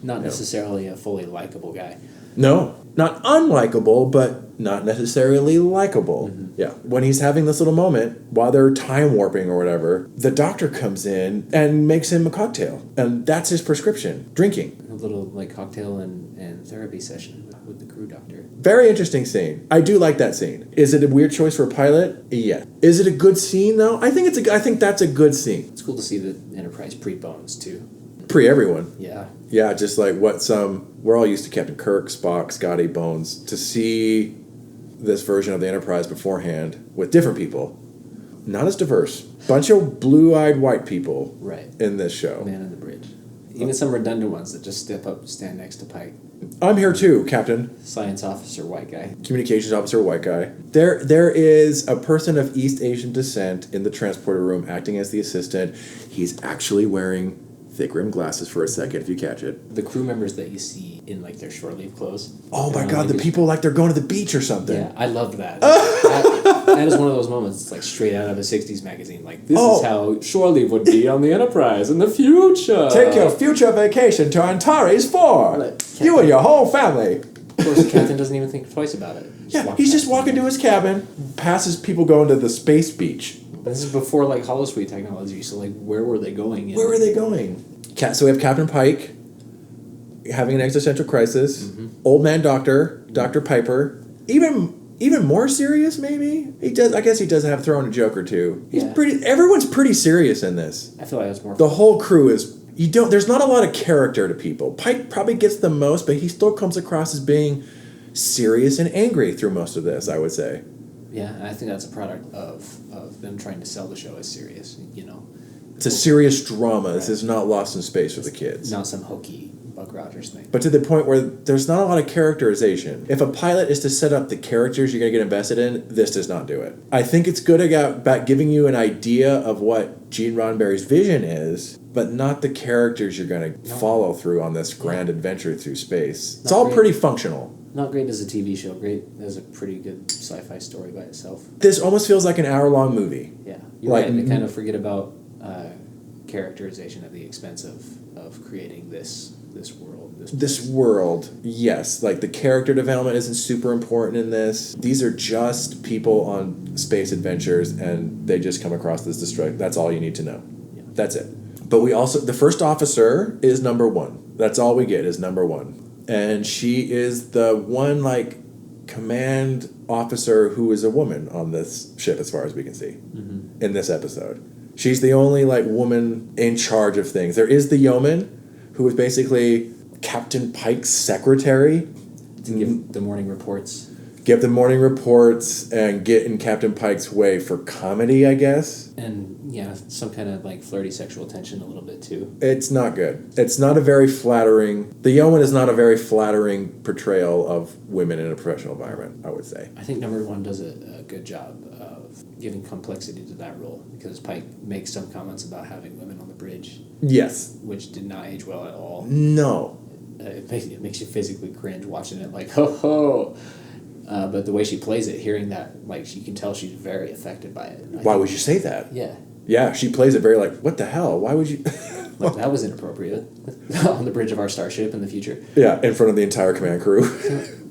Not necessarily a fully likable guy. No, not unlikable, but not necessarily likable. Mm-hmm. Yeah. When he's having this little moment, while they're time warping or whatever, the doctor comes in and makes him a cocktail. And that's his prescription, drinking. A little like cocktail and therapy session with the crew doctor. Very interesting scene. I do like that scene. Is it a weird choice for a pilot? Yeah. Is it a good scene, though? I think that's a good scene. It's cool to see the Enterprise pre-Bones, too. Pre-everyone. Yeah. Yeah, just like we're all used to Captain Kirk, Spock, Scotty, Bones. To see this version of the Enterprise beforehand with different people, not as diverse. Bunch of blue-eyed white people in this show. Man in the bridge. Even some redundant ones that just step up and stand next to Pike. I'm here too, Captain. Science officer, white guy. Communications officer, white guy. There is a person of East Asian descent in the transporter room acting as the assistant. He's actually wearing thick rimmed glasses for a second, if you catch it. The crew members that you see in like their short sleeve clothes. Oh my God, the people like they're going to the beach or something. Yeah, I loved that. That is one of those moments. It's like straight out of a '60s magazine. Like, this is how shore leave would be on the Enterprise in the future. Take your future vacation to Antares 4. You and your whole family. Of course, the captain doesn't even think twice about it. He's just walking to his cabin, passes people going to the space beach. This is before like holosuite technology, so like, where were they going? Where were they going? So we have Captain Pike having an existential crisis. Mm-hmm. Old man Doctor Piper, even more serious maybe. He does. I guess he does have thrown a joke or two. He's pretty. Everyone's pretty serious in this. I feel like it's more. The whole crew is. There's not a lot of character to people. Pike probably gets the most, but he still comes across as being serious and angry through most of this, I would say. Yeah, I think that's a product of them trying to sell the show as serious, It's a serious drama. This is not Lost in Space for the kids. Not some hokey Buck Rogers thing. But to the point where there's not a lot of characterization. If a pilot is to set up the characters you're going to get invested in, this does not do it. I think it's good about giving you an idea of what Gene Roddenberry's vision is, but not the characters you're going to follow through on this grand adventure through space. It's all pretty functional. Not great as a TV show. Great as a pretty good sci-fi story by itself. This almost feels like an hour-long movie. Yeah. You're right. They kind of forget about characterization at the expense of creating this world. This world, yes. Like, the character development isn't super important in this. These are just people on space adventures, and they just come across this destruction. That's all you need to know. Yeah. That's it. But we also... The first officer is number 1. That's all we get is number 1. And she is the one, like, command officer who is a woman on this ship, as far as we can see, in this episode. She's the only, like, woman in charge of things. There is the yeoman, who is basically Captain Pike's secretary. To give the morning reports. give the morning reports and get in Captain Pike's way for comedy, I guess. And yeah, some kind of like flirty sexual tension a little bit too. It's not good. It's not a very flattering... The yeoman is not a very flattering portrayal of women in a professional environment, I would say. I think number one does a good job of giving complexity to that role, because Pike makes some comments about having women on the bridge, Yes. which did not age well at all. No. It makes you physically cringe watching it, like, ho ho. But the way she plays it, hearing that, like, you can tell she's very affected by it. Why would you say that? Yeah. Yeah, she plays it very like, what the hell? Why would you... Like, that was inappropriate. On the bridge of our starship in the future. Yeah, in front of the entire command crew.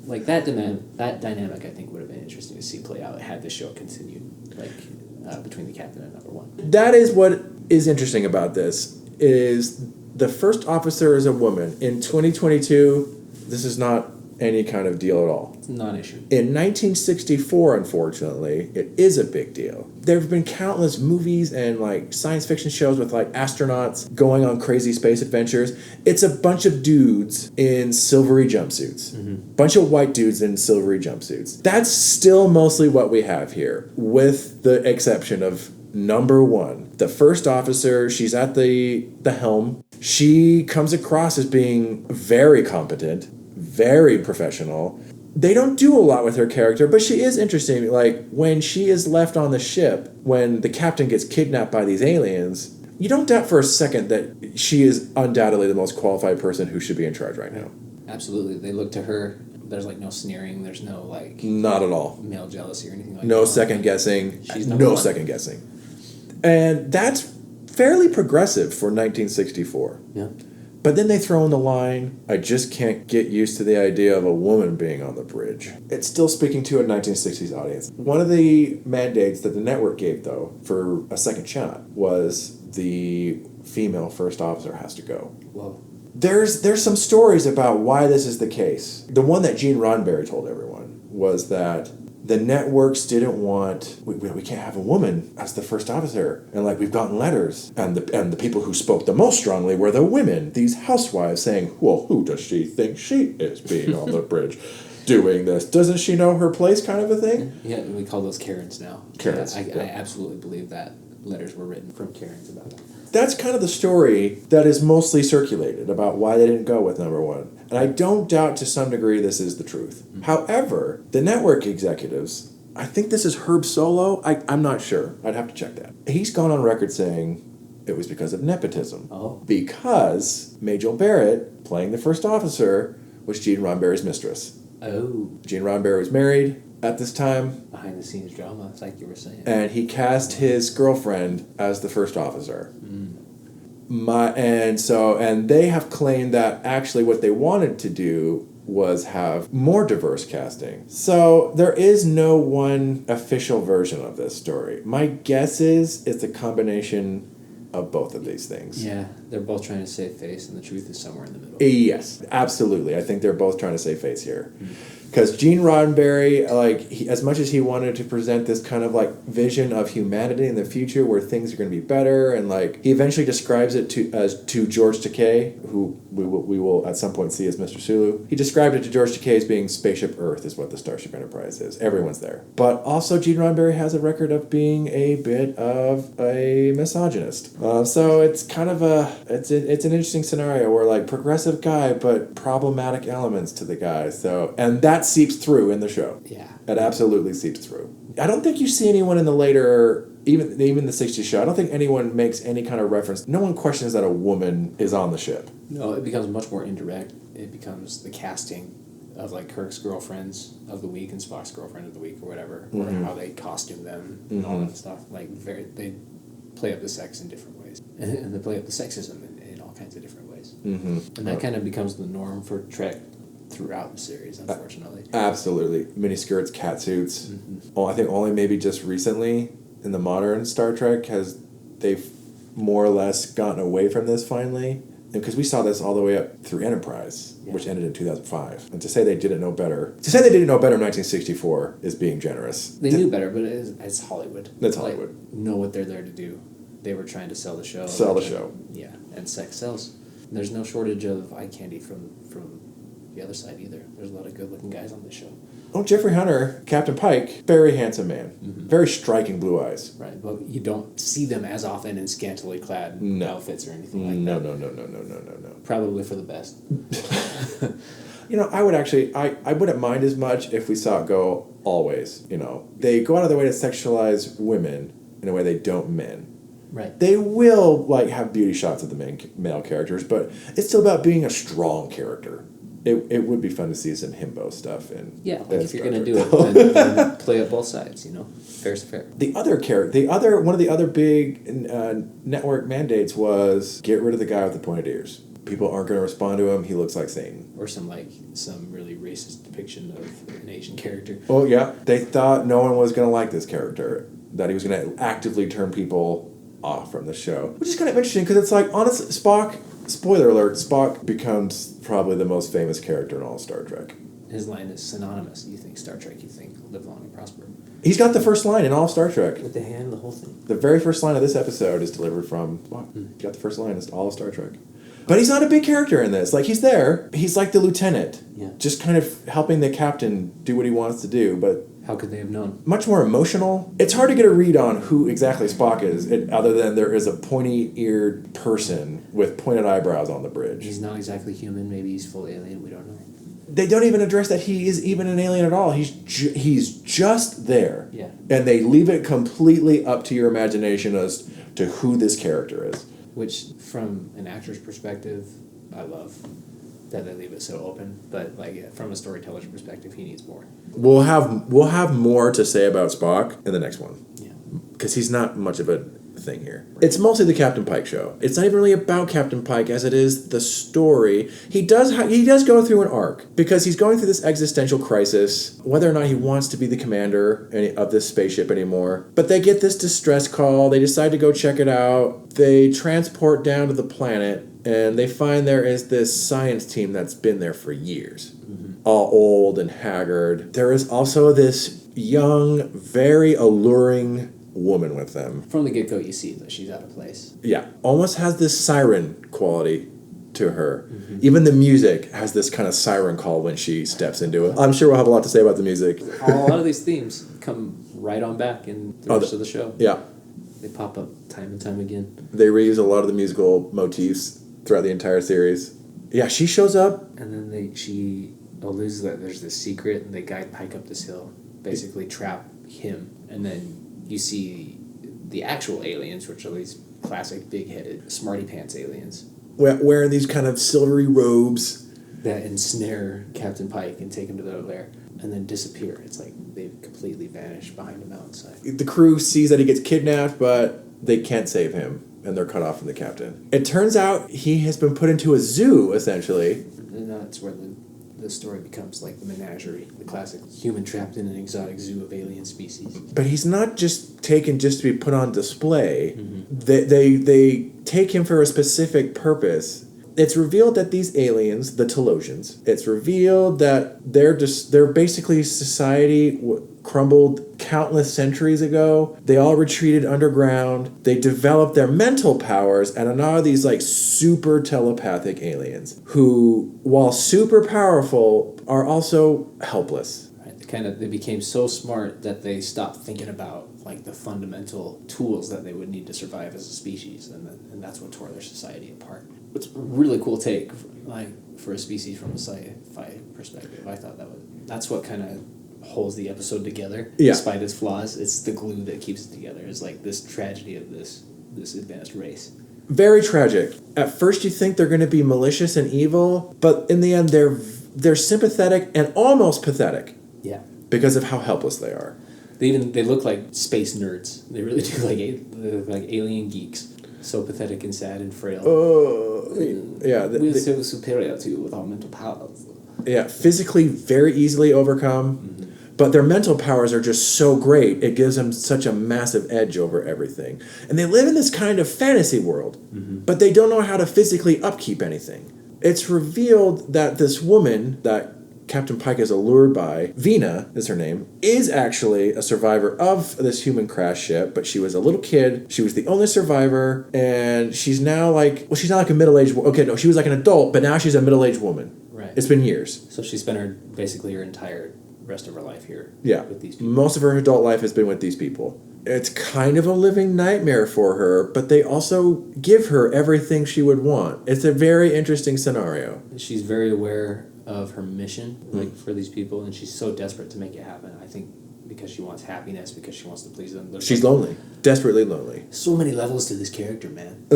Like, that dynamic, I think, would have been interesting to see play out had the show continued, like, between the captain and number one. That is what is interesting about this, is the first officer is a woman. In 2022, this is not any kind of deal at all. It's a non-issue. In 1964, unfortunately, it is a big deal. There have been countless movies and like science fiction shows with like astronauts going on crazy space adventures. It's a bunch of dudes in silvery jumpsuits. Bunch of white dudes in silvery jumpsuits. That's still mostly what we have here, with the exception of number one. The first officer, she's at the helm. She comes across as being very competent, very professional. They don't do a lot with her character, but she is interesting. Like, when she is left on the ship, when the captain gets kidnapped by these aliens, you don't doubt for a second that she is undoubtedly the most qualified person who should be in charge right now. Absolutely. They look to her. There's, like, no sneering. There's no, like... Not at all. Male jealousy or anything like that. No second guessing. She's number No one. second guessing. And that's fairly progressive for 1964. Yeah. But then they throw in the line, I just can't get used to the idea of a woman being on the bridge. It's still speaking to a 1960s audience. One of the mandates that the network gave, though, for a second shot was the female first officer has to go. Whoa. There's some stories about why this is the case. The one that Gene Roddenberry told everyone was that the networks didn't want, we can't have a woman as the first officer. And like, we've gotten letters. And the people who spoke the most strongly were the women, these housewives saying, well, who does she think she is being on the bridge doing this? Doesn't she know her place, kind of a thing? Yeah, we call those Karens now. Karens, Yeah, yeah. I absolutely believe that letters were written from Karens about that. That's kind of the story that is mostly circulated about why they didn't go with number one. And I don't doubt to some degree this is the truth. However, the network executives, I think this is Herb Solo. I'm not sure. I'd have to check that. He's gone on record saying it was because of nepotism. Oh. Because Majel Barrett, playing the first officer, was Gene Roddenberry's mistress. Oh. Gene Roddenberry was married at this time, Behind the scenes drama, like you were saying. and he cast his girlfriend as the first officer. And they have claimed that actually what they wanted to do was have more diverse casting. So there is no one official version of this story. My guess is it's a combination of both of these things. Yeah, they're both trying to save face, and the truth is somewhere in the middle. Yes, absolutely. I think they're both trying to save face here. Because Gene Roddenberry, as much as he wanted to present this kind of like vision of humanity in the future where things are going to be better, and like he eventually describes it to George Takei, who we will at some point see as Mr. Sulu. He described it to George Takei as being Spaceship Earth is what the Starship Enterprise is. Everyone's there. But also Gene Roddenberry has a record of being a bit of a misogynist. So it's kind of it's an interesting scenario where like progressive guy but problematic elements to the guy. So and that seeps through in the show. Yeah. It absolutely seeps through. I don't think you see anyone in the later, even the 60s show, I don't think anyone makes any kind of reference. No one questions that a woman is on the ship. No, it becomes much more indirect. It becomes the casting of like Kirk's girlfriends of the week and Spock's girlfriend of the week or whatever, or how they costume them and all that stuff. Like they play up the sex in different ways, and they play up the sexism in all kinds of different ways. And that kind of becomes the norm for Trek throughout the series, unfortunately. Absolutely. Miniskirts, catsuits. Oh, I think only maybe just recently in the modern Star Trek has they've more or less gotten away from this finally. Because we saw this all the way up through Enterprise, which ended in 2005. And to say they didn't know better in 1964 is being generous. They knew better, but it's Hollywood. That's Like, Hollywood. know what they're there to do. They were trying to sell the show. Sell the show. Yeah, and sex sells. There's no shortage of eye candy from the other side either. There's a lot of good-looking guys on this show. Oh, Jeffrey Hunter, Captain Pike, very handsome man. Very striking blue eyes. Right, but you don't see them as often in scantily clad outfits or anything like No. that. Probably for the best. I would actually, I wouldn't mind as much if we saw it go always, They go out of their way to sexualize women in a way they don't men. Right. They will, have beauty shots of the male characters, but it's still about being a strong character. It would be fun to see some himbo stuff in. Yeah, in if you're Star going to Trek. do it, then play it both sides, Fair's fair. One of the other big network mandates was get rid of the guy with the pointed ears. People aren't going to respond to him. He looks like Satan. Or some really racist depiction of an Asian character. Oh yeah, they thought no one was going to like this character. That he was going to actively turn people off from the show, which is kind of interesting because it's honestly, Spock. Spoiler alert: Spock becomes probably the most famous character in all of Star Trek. His line is synonymous. You think Star Trek? You think live long and prosper? He's got the first line in all of Star Trek. With the hand, the whole thing. The very first line of this episode is delivered from Spock. He got the first line. It's all of Star Trek. But he's not a big character in this. He's there. He's like the lieutenant. Yeah. Just kind of helping the captain do what he wants to do, but... How could they have known? Much more emotional. It's hard to get a read on who exactly Spock is, other than there is a pointy-eared person with pointed eyebrows on the bridge. He's not exactly human. Maybe he's full alien. We don't know. They don't even address that he is even an alien at all. He's just there. Yeah. And they leave it completely up to your imagination as to who this character is. Which, from an actor's perspective, I love that they leave it so open. But from a storyteller's perspective, he needs more. We'll have more to say about Spock in the next one. Yeah. Because he's not much of a thing here. It's mostly the Captain Pike show. It's not even really about Captain Pike as it is the story. He does go through an arc because he's going through this existential crisis, whether or not he wants to be the commander of this spaceship anymore. But they get this distress call. They decide to go check it out. They transport down to the planet, and they find there is this science team that's been there for years. All old and haggard. There is also this young, very alluring woman with them. From the get-go, you see that she's out of place. Yeah. Almost has this siren quality to her. Even the music has this kind of siren call when she steps into it. I'm sure we'll have a lot to say about the music. A lot of these themes come right on back in the rest of the show. Yeah. They pop up time and time again. They reuse a lot of the musical motifs throughout the entire series. Yeah, she shows up. And then she alludes that there's this secret, and they guide Pike up this hill, basically trap him. And then you see the actual aliens, which are these classic big-headed smarty pants aliens. Wearing these kind of silvery robes. That ensnare Captain Pike and take him to their lair, and then disappear. It's like they've completely vanished behind a mountainside. The crew sees that he gets kidnapped, but they can't save him, and they're cut off from the captain. It turns out he has been put into a zoo, essentially. And that's where the story becomes like the menagerie, the classic human trapped in an exotic zoo of alien species. But he's not just taken just to be put on display. They take him for a specific purpose. It's revealed that these aliens, the Telosians, it's revealed that they're basically society crumbled countless centuries ago. They all retreated underground. They developed their mental powers and are now these super telepathic aliens who, while super powerful, are also helpless. Right. They became so smart that they stopped thinking about the fundamental tools that they would need to survive as a species, and that's what tore their society apart. It's a really cool take, for a species from a sci-fi perspective. I thought that's what kind of holds the episode together, despite its flaws. It's the glue that keeps it together. It's this tragedy of this advanced race. Very tragic. At first, you think they're going to be malicious and evil, but in the end, they're sympathetic and almost pathetic. Yeah, because of how helpless they are. They look like space nerds. They really do. They look like alien geeks. So pathetic and sad and frail. Yeah. We're so superior to you with our mental powers. Yeah, physically very easily overcome, but their mental powers are just so great, it gives them such a massive edge over everything. And they live in this kind of fantasy world, but they don't know how to physically upkeep anything. It's revealed that this woman that Captain Pike is allured by, Vina is her name, is actually a survivor of this human crash ship, but she was a little kid, she was the only survivor, and she's now she's not like a middle-aged woman. Okay, no, she was like an adult, but now she's a middle-aged woman. Right. It's been years. So she spent basically her entire rest of her life here. Yeah. With these people. Most of her adult life has been with these people. It's kind of a living nightmare for her, but they also give her everything she would want. It's a very interesting scenario. She's very aware of her mission, like for these people, and she's so desperate to make it happen. I think because she wants happiness, because she wants to please them. She's lonely. Desperately lonely. So many levels to this character, man.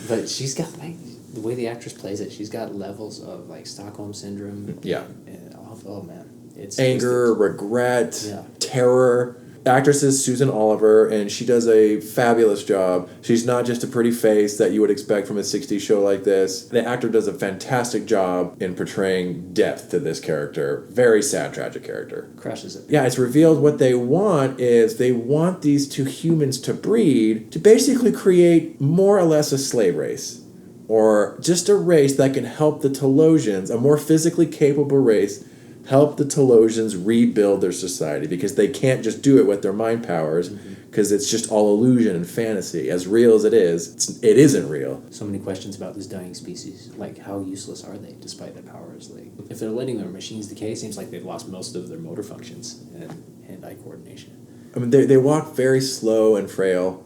But she's got, like, the way the actress plays it, she's got levels of, like, Stockholm Syndrome. Yeah. And oh man. It's Anger, it's regret, Yeah. terror. Actress is Susan Oliver, and she does a fabulous job. She's not just a pretty face that you would expect from a 60s show like this. The actor does a fantastic job in portraying depth to this character. Very sad, tragic character. crushes it. Yeah, it's revealed what they want is they want these two humans to breed to basically create more or less a slave race. Or just a race that can help the Telosians, a more physically capable race, help the Telosians rebuild their society, because they can't just do it with their mind powers, because it's just all illusion and fantasy. As real as it is, it isn't real. So many questions about this dying species. Like, how useless are they despite their powers? Like, if they're letting their machines decay, it seems like they've lost most of their motor functions and hand-eye coordination. I mean, they walk very slow and frail.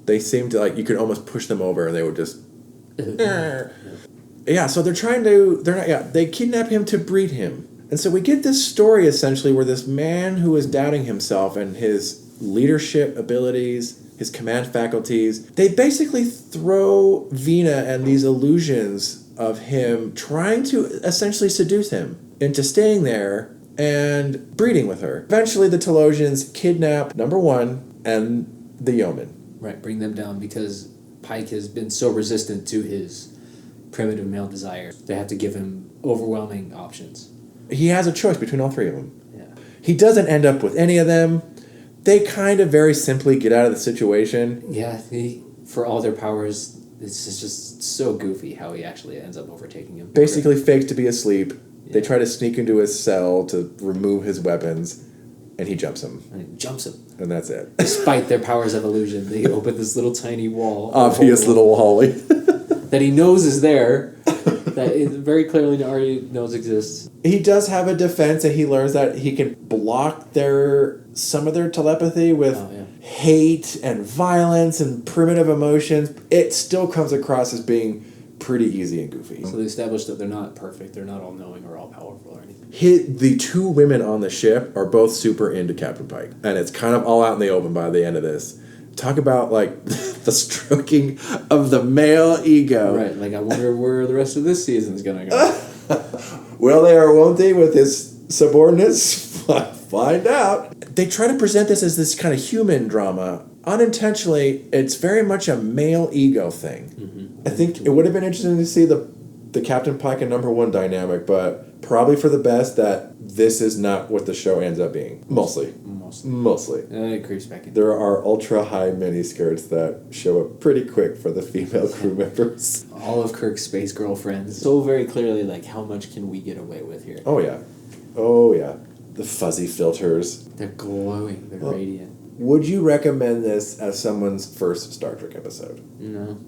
They seem to, like, you could almost push them over and they would just... Yeah, so they kidnap him to breed him. And so we get this story, essentially, where this man who is doubting himself and his leadership abilities, his command faculties, they basically throw Vina and these illusions of him trying to essentially seduce him into staying there and breeding with her. Eventually, the Telosians kidnap number one and the yeoman. Right, bring them down because Pike has been so resistant to his primitive male desire. They have to give him overwhelming options. He has a choice between all three of them. Yeah. He doesn't end up with any of them. They kind of very simply get out of the situation. Yeah, for all their powers, it's just so goofy how he actually ends up overtaking him. Basically fakes to be asleep. Yeah. They try to sneak into his cell to remove his weapons, and he jumps him. And he jumps him. And that's it. Despite their powers of illusion, they open this little tiny wall. Obvious little hallway. that he knows is there, that it very clearly already knows exists. He does have a defense, and he learns that he can block some of their telepathy with hate and violence and primitive emotions. It still comes across as being pretty easy and goofy. So they established that they're not perfect, they're not all-knowing or all-powerful or anything. The two women on the ship are both super into Captain Pike, and it's kind of all out in the open by the end of this. Talk about, like, the stroking of the male ego. Right, like, I wonder where the rest of this season's gonna go. Will they or won't they with his subordinates? Find out. They try to present this as this kind of human drama. Unintentionally, it's very much a male ego thing. Mm-hmm. I think it would have been interesting to see the Captain Pike and number one dynamic, but probably for the best that this is not what the show ends up being. Mostly. It creeps back in. There are ultra-high miniskirts that show up pretty quick for the female crew members. All of Kirk's space girlfriends. So very clearly, like, how much can we get away with here? Oh, yeah. The fuzzy filters. They're glowing. They're radiant. Would you recommend this as someone's first Star Trek episode? No.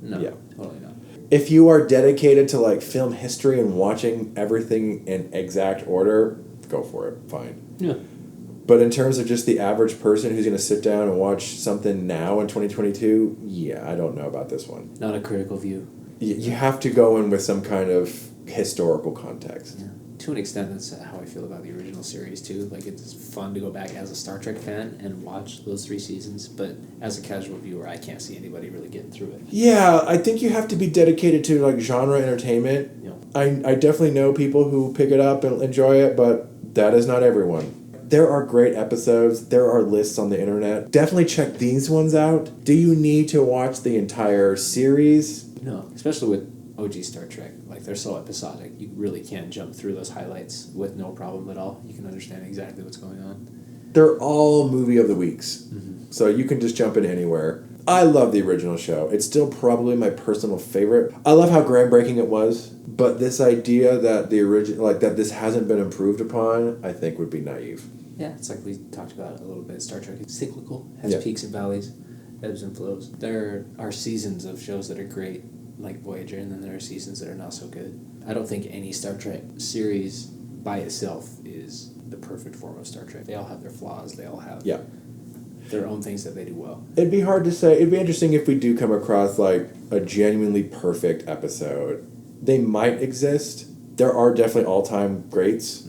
Yeah. Totally not. If you are dedicated to, like, film history and watching everything in exact order, go for it. Fine. Yeah. But in terms of just the average person who's going to sit down and watch something now in 2022, yeah, I don't know about this one. Not a critical view. You have to go in with some kind of historical context. Yeah. To an extent, that's how I feel about the original series, too. Like, it's fun to go back as a Star Trek fan and watch those 3 seasons, but as a casual viewer, I can't see anybody really getting through it. Yeah, I think you have to be dedicated to, like, genre entertainment. Yeah. I definitely know people who pick it up and enjoy it, but that is not everyone. There are great episodes. There are lists on the internet. Definitely check these ones out. Do you need to watch the entire series? No, especially with OG Star Trek. Like, they're so episodic. You really can jump through those highlights with no problem at all. You can understand exactly what's going on. They're all movie of the weeks. Mm-hmm. So you can just jump in anywhere. I love the original show. It's still probably my personal favorite. I love how groundbreaking it was, but this idea that that this hasn't been improved upon, I think would be naive. Yeah, it's like we talked about a little bit. Star Trek is cyclical, has peaks and valleys, ebbs and flows. There are seasons of shows that are great, like Voyager, and then there are seasons that are not so good. I don't think any Star Trek series by itself is the perfect form of Star Trek. They all have their flaws. They all have Yeah. their own things that they do well. It'd be hard to say. It'd be interesting if we do come across like a genuinely perfect episode. They might exist. There are definitely all-time greats,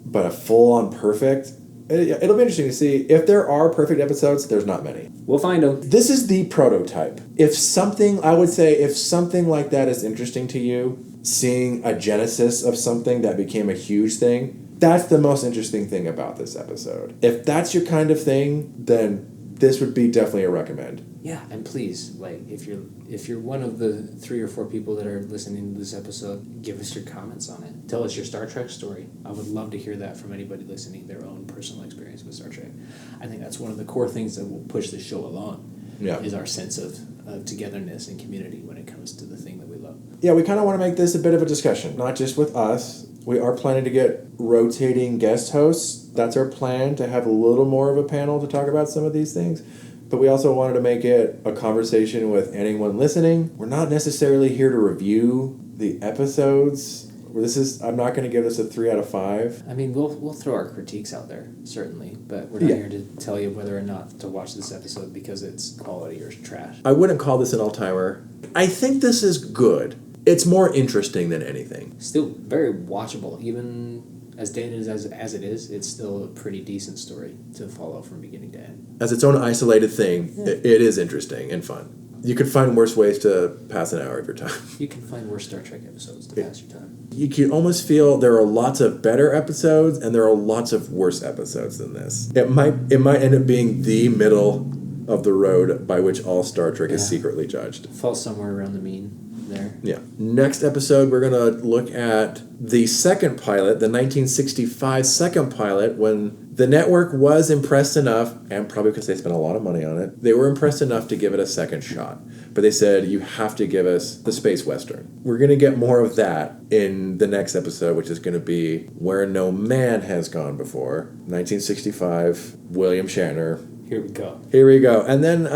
but a full-on perfect. It'll be interesting to see if there are perfect episodes. There's not many. We'll find them. This is the prototype. If something like that is interesting to you, seeing a genesis of something that became a huge thing, that's the most interesting thing about this episode. If that's your kind of thing, then this would be definitely a recommend. Yeah, and please, like, if you're one of the 3 or 4 people that are listening to this episode, give us your comments on it. Tell us your Star Trek story. I would love to hear that from anybody listening, their own personal experience with Star Trek. I think that's one of the core things that will push the show along. Yeah. Is our sense of togetherness and community when it comes to the thing that we love. Yeah, we kind of want to make this a bit of a discussion, not just with us. We are planning to get rotating guest hosts. That's our plan, to have a little more of a panel to talk about some of these things. But we also wanted to make it a conversation with anyone listening. We're not necessarily here to review the episodes. I'm not going to give this a 3 out of 5. I mean, we'll throw our critiques out there, certainly, but we're not here to tell you whether or not to watch this episode because it's quality or trash. I wouldn't call this an all-timer. I think this is good. It's more interesting than anything. Still very watchable, even as dated as it is. It's still a pretty decent story to follow from beginning to end. As its own isolated thing, it is interesting and fun. You could find worse ways to pass an hour of your time. You can find worse Star Trek episodes to pass your time. You can almost feel there are lots of better episodes and there are lots of worse episodes than this. It might end up being the middle of the road by which all Star Trek is secretly judged. Falls somewhere around the mean there. Yeah. Next episode, we're going to look at the second pilot, the 1965 second pilot, when the network was impressed enough, and probably because they spent a lot of money on it, they were impressed enough to give it a second shot. But they said, you have to give us the space western. We're going to get more of that in the next episode, which is going to be Where No Man Has Gone Before, 1965, William Shatner. Here we go. Here we go. And then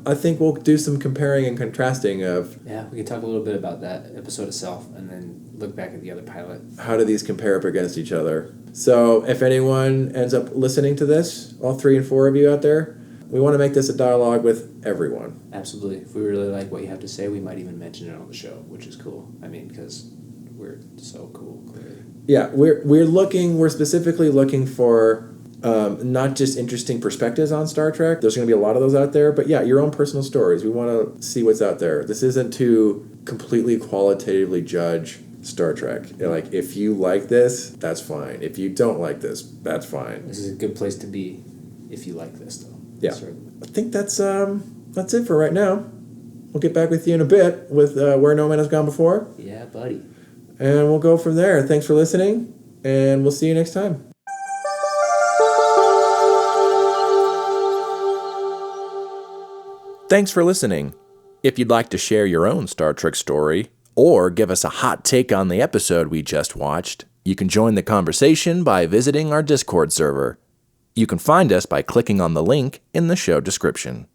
I think we'll do some comparing and contrasting of... Yeah, we can talk a little bit about that episode itself and then look back at the other pilot. How do these compare up against each other? So if anyone ends up listening to this, all 3 and 4 of you out there, we want to make this a dialogue with everyone. Absolutely. If we really like what you have to say, we might even mention it on the show, which is cool. I mean, because we're so cool, clearly. Yeah, we're specifically looking for... not just interesting perspectives on Star Trek. There's going to be a lot of those out there. But yeah, your own personal stories. We want to see what's out there. This isn't to completely qualitatively judge Star Trek. Like, if you like this, that's fine. If you don't like this, that's fine. This is a good place to be if you like this, though. Yeah. Certainly. I think that's it for right now. We'll get back with you in a bit with Where No Man Has Gone Before. Yeah, buddy. And we'll go from there. Thanks for listening, and we'll see you next time. Thanks for listening. If you'd like to share your own Star Trek story or give us a hot take on the episode we just watched, you can join the conversation by visiting our Discord server. You can find us by clicking on the link in the show description.